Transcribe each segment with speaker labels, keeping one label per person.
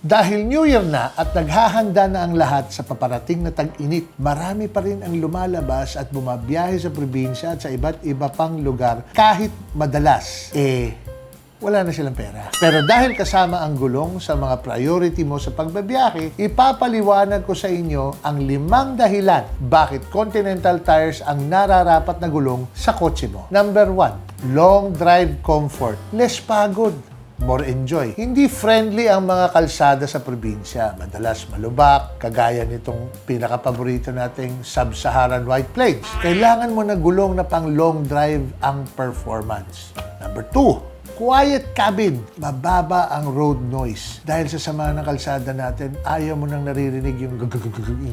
Speaker 1: Dahil New Year na at naghahanda na ang lahat sa paparating na tag-init, marami pa rin ang lumalabas at bumabiyahe sa probinsya at sa iba't iba pang lugar kahit madalas, wala na silang pera. Pero dahil kasama ang gulong sa mga priority mo sa pagbabiyahe, ipapaliwanag ko sa inyo ang 5 dahilan bakit Continental Tires ang nararapat na gulong sa kotse mo. Number 1, long drive comfort. Less pagod, more enjoy. Hindi friendly ang mga kalsada sa probinsya. Madalas malubak, kagaya nitong pinakapaborito nating Sub-Saharan White Plains. Kailangan mo na gulong na pang long drive ang performance. Number 2, quiet cabin. Mababa ang road noise. Dahil sa sama ng kalsada natin, ayaw mo nang naririnig yung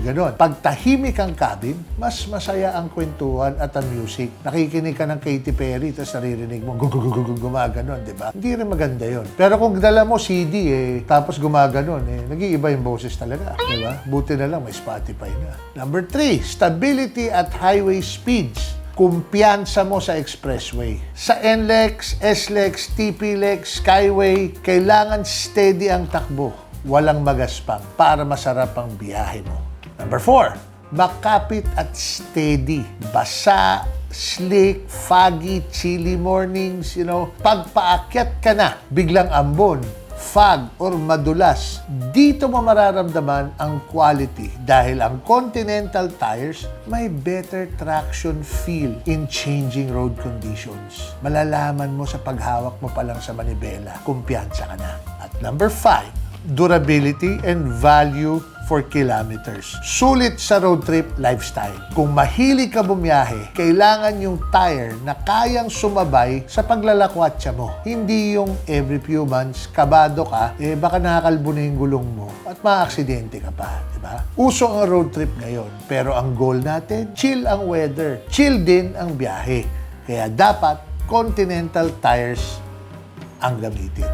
Speaker 1: gano'n. Pag tahimik ang cabin, mas masaya ang kwentuhan at ang music. Nakikinig ka ng Katy Perry, tapos naririnig mo gumaganon, di ba? Hindi rin maganda yon. Pero kung dala mo CD, tapos gumaganon, nag-iiba yung boses talaga, di ba? Buti na lang may Spotify na. Number 3, stability at highway speeds. Kumpiyansa mo sa expressway. Sa NLEX, SLEX, TPLEX, Skyway, kailangan steady ang takbo. Walang magaspang para masarap ang biyahe mo. Number 4, makapit at steady. Basa, slick, foggy, chilly mornings, Pag paakyat ka na, biglang ambon, fog or madulas, dito mo mararamdaman ang quality dahil ang Continental Tires may better traction feel in changing road conditions. Malalaman mo sa paghawak mo pa lang sa manibela, kumpiyansa ka na. At number 5, durability and value for kilometers. Sulit sa road trip lifestyle. Kung mahilig ka bumiyahe, kailangan yung tire na kayang sumabay sa paglalakwatsa mo. Hindi yung every few months, kabado ka, baka nakakalbo na yung gulong mo at maaksidente ka pa, di ba? Uso ang road trip ngayon, pero ang goal natin, chill ang weather, chill din ang biyahe. Kaya dapat Continental Tires ang gamitin.